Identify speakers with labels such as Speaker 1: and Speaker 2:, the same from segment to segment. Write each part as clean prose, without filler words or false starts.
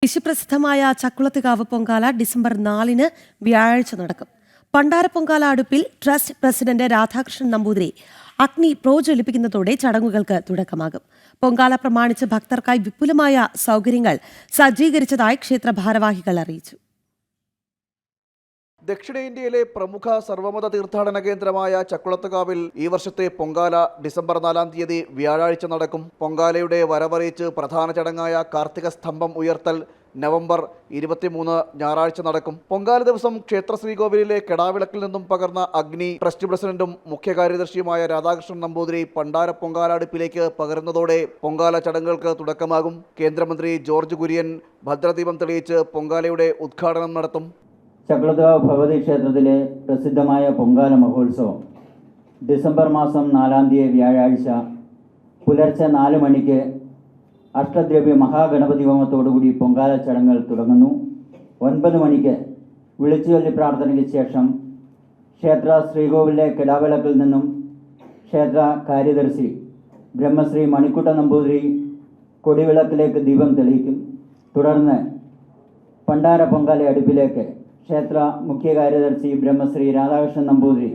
Speaker 1: വിശ്വപ്രസിദ്ധമായ Chakkulathukavu Pongala December 4 വ്യാഴാഴ്ച നടക്കും. പണ്ടാര പൊങ്കാല അടുപ്പിൽ ട്രസ്റ്റ് പ്രസിഡന്റ് രാധാകൃഷ്ണൻ നമ്പൂതിരി അഗ്നി പ്രോജ്വലിപ്പിക്കുന്നതോടെ ചടങ്ങുകൾക്ക് തുടക്കമാകും. പൊങ്കാല പ്രമാണിച്ച് ഭക്തർക്കായി വിപുലമായ സൗകര്യങ്ങൾ സജ്ജീകരിച്ചതായി ക്ഷേത്ര ഭാരവാഹികൾ അറിയിച്ചു.
Speaker 2: ദക്ഷിണേന്ത്യയിലെ പ്രമുഖ സർവമത തീർത്ഥാടന കേന്ദ്രമായ ചക്കുളത്തുകാവിൽ ഈ വർഷത്തെ പൊങ്കാല ഡിസംബർ 4 വ്യാഴാഴ്ച നടക്കും. പൊങ്കാലയുടെ വരവറിയിച്ച് പ്രധാന ചടങ്ങായ കാർത്തിക സ്തംഭം ഉയർത്തൽ നവംബർ 23 ഞായറാഴ്ച നടക്കും. പൊങ്കാല ദിവസം ക്ഷേത്ര ശ്രീകോവിലിലെ കെടാവിളക്കിൽ നിന്നും പകർന്ന അഗ്നി ട്രസ്റ്റ് പ്രസിഡന്റും മുഖ്യ കാര്യദർശിയുമായ രാധാകൃഷ്ണൻ നമ്പൂതിരി പണ്ടാര പൊങ്കാല അടുപ്പിലേക്ക് പകരുന്നതോടെ പൊങ്കാല ചടങ്ങുകൾക്ക് തുടക്കമാകും. കേന്ദ്രമന്ത്രി ജോർജ് കുര്യൻ ഭദ്രദീപം തെളിയിച്ച് പൊങ്കാലയുടെ ഉദ്ഘാടനം നടത്തും.
Speaker 3: ചക്കുളത്തുകാവ് ഭഗവതി ക്ഷേത്രത്തിലെ പ്രസിദ്ധമായ പൊങ്കാല മഹോത്സവം ഡിസംബർ 4 വ്യാഴാഴ്ച പുലർച്ചെ 4 മണിക്ക് അഷ്ടദ്രവ്യ മഹാഗണപതി ഹോമത്തോടുകൂടി പൊങ്കാല ചടങ്ങുകൾ തുടങ്ങുന്നു. 9 മണിക്ക് വിളിച്ചുചൊല്ലി പ്രാർത്ഥനയ്ക്ക് ശേഷം ക്ഷേത്ര ശ്രീകോവിലെ കിടാവിളക്കിൽ നിന്നും ക്ഷേത്ര കാര്യദർശി ബ്രഹ്മശ്രീ മണിക്കുട്ട നമ്പൂതിരി കൊടിവിളക്കിലേക്ക് ദീപം തെളിയിക്കും. തുടർന്ന് പണ്ടാര പൊങ്കാല അടുപ്പിലേക്ക് ക്ഷേത്ര മുഖ്യ കാര്യദർശി ബ്രഹ്മശ്രീ രാധാകൃഷ്ണൻ നമ്പൂതിരി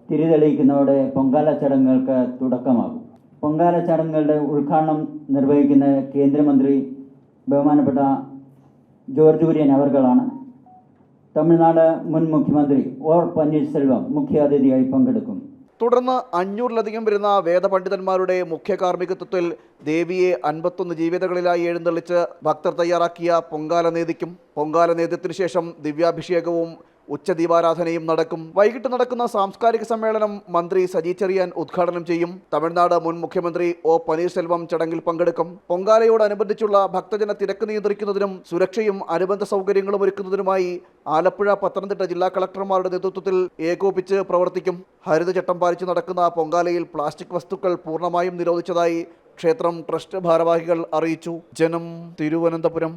Speaker 3: തിരിതെളിയിക്കുന്നതോടെ പൊങ്കാല ചടങ്ങുകൾക്ക് തുടക്കമാകും. പൊങ്കാല ചടങ്ങുകളുടെ ഉദ്ഘാടനം നിർവഹിക്കുന്ന കേന്ദ്രമന്ത്രി ബഹുമാനപ്പെട്ട ജോർജ് കുര്യൻ അവർകളാണ്. തമിഴ്നാട് മുൻ മുഖ്യമന്ത്രി ഒ പന്നീർസെൽവം മുഖ്യാതിഥിയായി പങ്കെടുക്കും.
Speaker 2: തുടർന്ന് 500-ലധികം വരുന്ന വേദപണ്ഡിതന്മാരുടെ മുഖ്യ കാർമ്മികത്വത്തിൽ ദേവിയെ 51 ജീവിതകളിലായി എഴുന്നള്ളിച്ച് ഭക്തർ തയ്യാറാക്കിയ പൊങ്കാല നേദിക്കും. പൊങ്കാല നേദ്യത്തിനു ശേഷം ദിവ്യാഭിഷേകവും ഉച്ചദീപാരാധനയും നടക്കും. വൈകിട്ട് നടക്കുന്ന സാംസ്കാരിക സമ്മേളനം മന്ത്രി സജി ചെറിയാൻ ഉദ്ഘാടനം ചെയ്യും. തമിഴ്നാട് മുൻ മുഖ്യമന്ത്രി ഒ പന്നീർസെൽവം ചടങ്ങിൽ പങ്കെടുക്കും. പൊങ്കാലയോടനുബന്ധിച്ചുള്ള ഭക്തജന തിരക്ക് നിയന്ത്രിക്കുന്നതിനും സുരക്ഷയും അനുബന്ധ സൗകര്യങ്ങളും ഒരുക്കുന്നതിനുമായി ആലപ്പുഴ, പത്തനംതിട്ട ജില്ലാ കളക്ടർമാരുടെ നേതൃത്വത്തിൽ ഏകോപിച്ച് പ്രവർത്തിക്കും. ഹരിതചട്ടം പാലിച്ച് നടക്കുന്ന പൊങ്കാലയിൽ പ്ലാസ്റ്റിക് വസ്തുക്കൾ പൂർണ്ണമായും നിരോധിച്ചതായി ക്ഷേത്രം ട്രസ്റ്റ് ഭാരവാഹികൾ അറിയിച്ചു. ജനം, തിരുവനന്തപുരം.